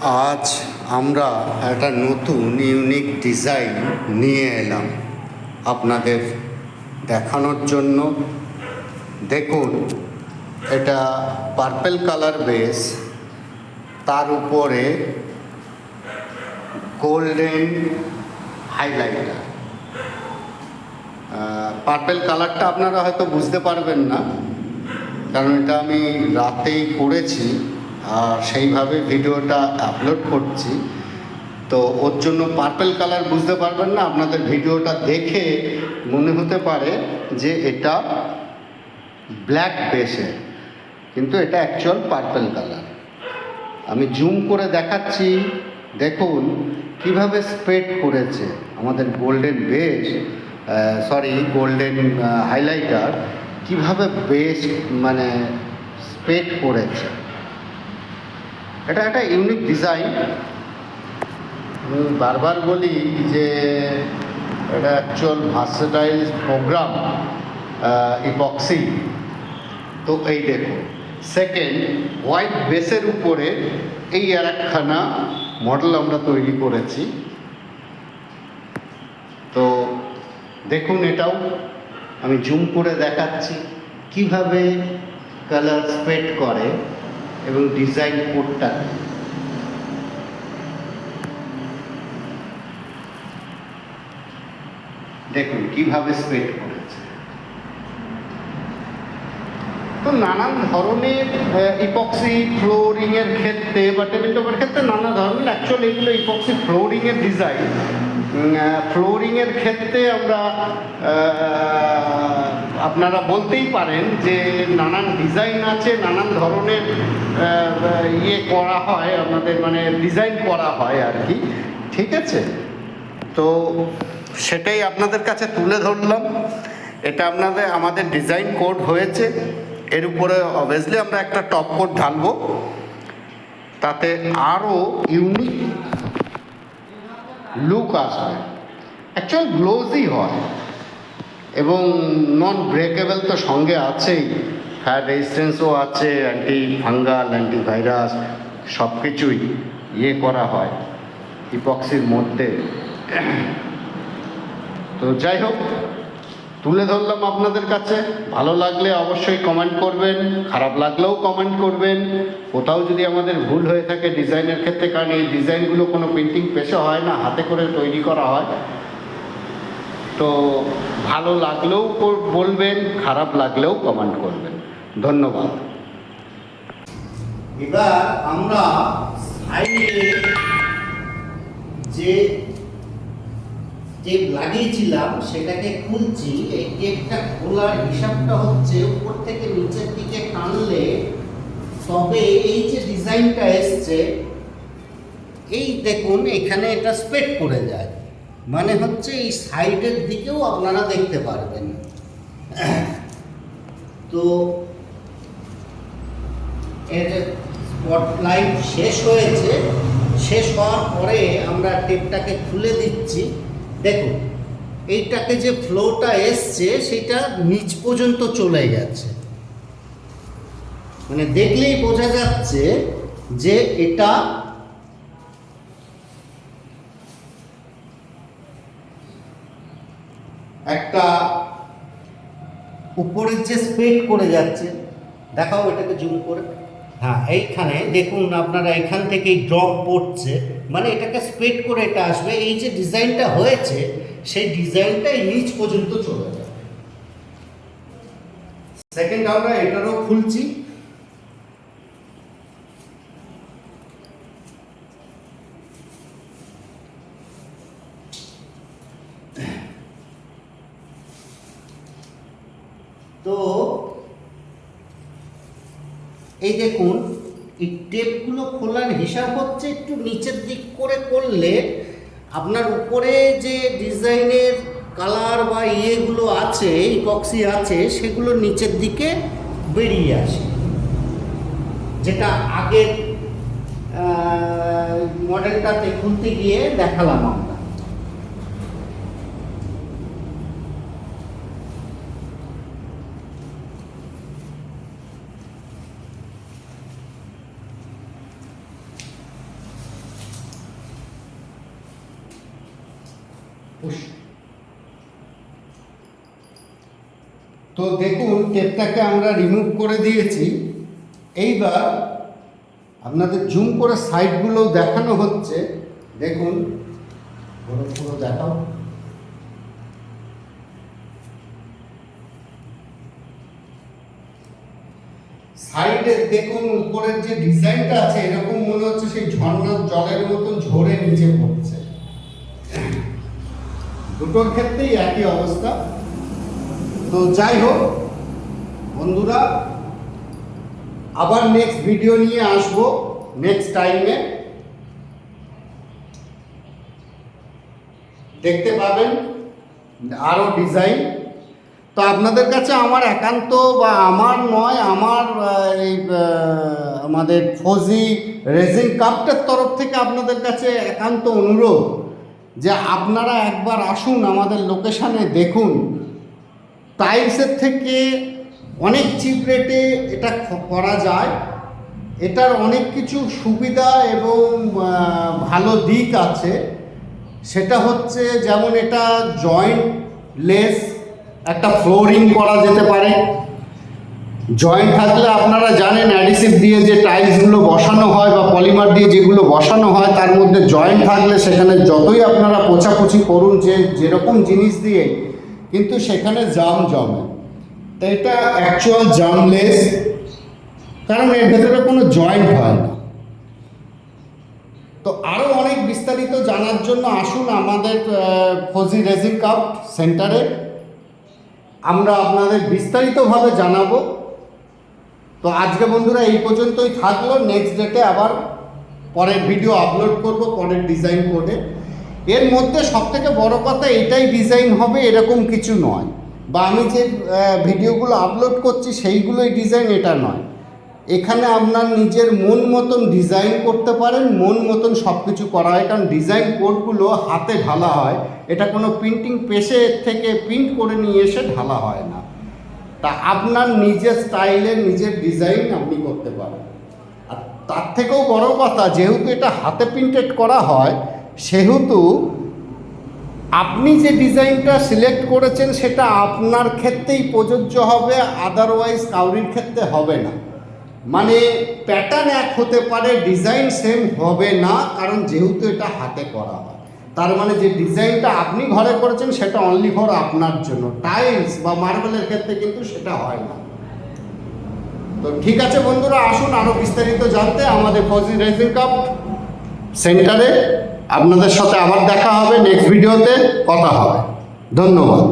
আজ আমরা একটা নতুন ইউনিক ডিজাইন নিয়ে এলাম আপনাদের দেখানোর জন্য। দেখুন, এটা পার্পেল কালার বেস, তার উপরে গোল্ডেন হাইলাইটার। পার্পেল কালারটা আপনারা হয়তো বুঝতে পারবেন না, কারণ এটা আমি রাতেই করেছি আর সেইভাবে ভিডিওটা আপলোড করছি, তো ওর জন্য পার্পেল কালার বুঝতে পারবেন না। আপনাদের ভিডিওটা দেখে মনে হতে পারে যে এটা ব্ল্যাক বেসের, কিন্তু এটা অ্যাকচুয়াল পার্পেল কালার। আমি জুম করে দেখাচ্ছি, দেখুন কিভাবে স্প্রেড করেছে আমাদের গোল্ডেন বেস, গোল্ডেন হাইলাইটার কিভাবে বেস মানে স্প্রেড করেছে। এটা একটা ইউনিক ডিজাইন। আমি বারবার বলি যে এটা অ্যাকচুয়াল ভার্সেটাইল প্রোগ্রাম ইপক্সি। তো এই দেখুন, সেকেন্ড হোয়াইট বেসের উপরে এই আর একখানা মডেল আমরা তৈরি করেছি। তো দেখুন, এটাও আমি জুম করে দেখাচ্ছি কিভাবে কালার স্প্রেড করে এবং ডিজাইন কোডটা। দেখুন কিভাবে স্প্রেড করেছে। তো নানান ধরনের ইপক্সি ফ্লোরিংয়ের ক্ষেত্রে বা টেবিল টপের ক্ষেত্রে নানা ধরনের, অ্যাকচুয়ালি এগুলো ইপক্সি ফ্লোরিংয়ের ডিজাইন। ফ্লোরিংয়ের ক্ষেত্রে আমরা আপনারা বলতেই পারেন যে নানান ডিজাইন আছে, নানান ধরনের করা হয়, আমাদের মানে ডিজাইন করা হয় আর কি, ঠিক আছে। তো সেটাই আপনাদের কাছে তুলে ধরলাম। এটা আমাদের ডিজাইন কোড হয়েছে, এর উপরে অবভিয়াসলি আমরা একটা টপ কোট ঢালবো, তাতে আরও ইউনিক লুক আসবে। অ্যাকচুয়াল গ্লোজি হয় এবং নন ব্রেকেবল তো সঙ্গে আছেই, ফায়ার রেজিস্ট্যান্সও আছে, অ্যান্টি ফাঙ্গাল, অ্যান্টিভাইরাস সব কিছুই করা হয় ইপক্সির মধ্যে। তো যাই হোক, তুলে ধরলাম আপনাদের কাছে। ভালো লাগলে অবশ্যই কমেন্ট করবেন, খারাপ লাগলেও কমেন্ট করবেন। কোথাও যদি আমাদের ভুল হয়ে থাকে ডিজাইনের ক্ষেত্রে, কারণ এই ডিজাইনগুলো কোনো প্রিন্টিং পেশে হয় না, হাতে করে তৈরি করা হয়। তো ভালো লাগলেও বলবেন, খারাপ লাগলেও কমেন্ট করবেন। ধন্যবাদ। এবার আমরা সাইডে যে টেপ লাগিয়েছিলাম সেটাকে খুলছি। এই টেপটা খোলার হিসাবটা হচ্ছে, উপর থেকে নিচের দিকে টানলে তবে এই যে ডিজাইনটা এসছে, এই দেখুন এখানে এটা স্প্রেড করে যায়, মানে হচ্ছে এই সাইডের দিকেও আপনারা দেখতে পারবেন। তো এর স্পটলাইট শেষ হয়েছে, শেষ হওয়ার পরে আমরা টেপটাকে খুলে দিচ্ছি। দেখুন এইটাকে যে ফ্লোটা এসছে সেটা নিচ পর্যন্ত চলে গেছে, মানে দেখলেই বোঝা যাচ্ছে যে এটা একটা উপরের যে স্প্রেড করে যাচ্ছে। দেখাও এটাকে জুম করে। হ্যাঁ, এইখানে দেখুন আপনারা, এখান থেকেই ড্রপ পড়ছে, মানে এটাকে স্প্রেড করে এটা আসবে। এই যে ডিজাইনটা হয়েছে সেই ডিজাইনটাই নিচ পর্যন্ত চলে যাবে। সেকেন্ড আমরা এটারও খুলছি। তো এই দেখুন, এই টেপগুলো খোলার হিসাব হচ্ছে একটু নিচের দিক করে করলে আপনার উপরে যে ডিজাইনের কালার বা ইয়েগুলো আছে, ইপক্সি আছে, সেগুলো নিচের দিকে বেরিয়ে আসে, যেটা আগের মডেলটাতে খুলতে গিয়ে দেখালাম আমরা। তো দেখুন টেপটাকে আমরা রিমুভ করে দিয়েছি। এইবার আপনাদের জুম করে সাইডগুলো দেখানো হচ্ছে, দেখুন পুরো দেখাও। সাইডে দেখুন উপরের যে ডিজাইনটা আছে এরকম মনে হচ্ছে সেই ঝর্ণার জলের মতন ঝরে নিচে পড়ছে। দুটোর ক্ষেত্রেই একই অবস্থা। তো যাই হোক বন্ধুরা, আবার নেক্সট ভিডিও নিয়ে আসবো নেক্সট টাইমে, দেখতে পাবেন আরও ডিজাইন। তো আপনাদের কাছে আমার একান্ত বা আমার নয়, আমার এই আমাদের ফজি রেজিং কাপটার তরফ থেকে আপনাদের কাছে একান্ত অনুরোধ যে আপনারা একবার আসুন আমাদের লোকেশানে, দেখুন টাইলসের থেকে অনেক চিপ রেটে এটা করা যায়। এটার অনেক কিছু সুবিধা এবং ভালো দিক আছে। সেটা হচ্ছে যেমন এটা জয়েন্ট লেস, একটা ফ্লোরিং করা যেতে পারে। জয়েন্ট থাকলে আপনারা জানেন অ্যাডিসিভ দিয়ে যে টাইলসগুলো বসানো হয় বা পলিমার দিয়ে যেগুলো বসানো হয় তার মধ্যে জয়েন্ট থাকলে সেখানে যতই আপনারা পোছাপুছি করুন যে যেরকম জিনিস দিয়ে, কিন্তু সেখানে জাম জমে। তো এটা অ্যাকচুয়াল জামলেস, কারণ এর ভেতরে কোনো জয়েন্ট হয় না। তো আরও অনেক বিস্তারিত জানার জন্য আসুন আমাদের ফজি রেজিং কাপ সেন্টারে, আমরা আপনাদের বিস্তারিতভাবে জানাবো। তো আজকে বন্ধুরা এই পর্যন্তই থাকলো। নেক্সট ডেটে আবার পরের ভিডিও আপলোড করব পরের ডিজাইন করে। এর মধ্যে সবথেকে বড় কথা এটাই ডিজাইন হবে এরকম কিছু নয়, বা আমি যে ভিডিওগুলো আপলোড করছি সেইগুলোই ডিজাইন এটা নয়। এখানে আপনার নিজের মন মতন ডিজাইন করতে পারেন, মন মতন সব কিছু করা হয়, কারণ ডিজাইন কোডগুলো হাতে ঢালা হয়। এটা কোনো প্রিন্টিং প্রেসে থেকে প্রিন্ট করে নিয়ে এসে ঢালা হয় না। তা আপনার নিজের স্টাইলে নিজের ডিজাইন আপনি করতে পারেন। আর তার থেকেও বড় কথা, যেহেতু এটা হাতে প্রিন্টেড করা হয় সেহেতু আপনি যে ডিজাইনটা সিলেক্ট করেছেন সেটা আপনার ক্ষেত্রেই প্রযোজ্য হবে, আদারওয়াইজ কাউরির ক্ষেত্রে হবে না। মানে প্যাটার্ন এক হতে পারে, ডিজাইন সেম হবে না, কারণ যেহেতু এটা হাতে করা হয়। তার মানে যে ডিজাইনটা আপনি ঘরে করেছেন সেটা অনলি ফর আপনার জন্য। টাইলস বা মার্বেলের ক্ষেত্রে কিন্তু সেটা হয় না। তো ঠিক আছে বন্ধুরা, আসুন আরও বিস্তারিত জানতে আমাদের ফজি রেজিং কাপ সেন্টারে। আপনাদের সাথে আবার দেখা হবে, নেক্সট ভিডিওতে কথা হবে। ধন্যবাদ।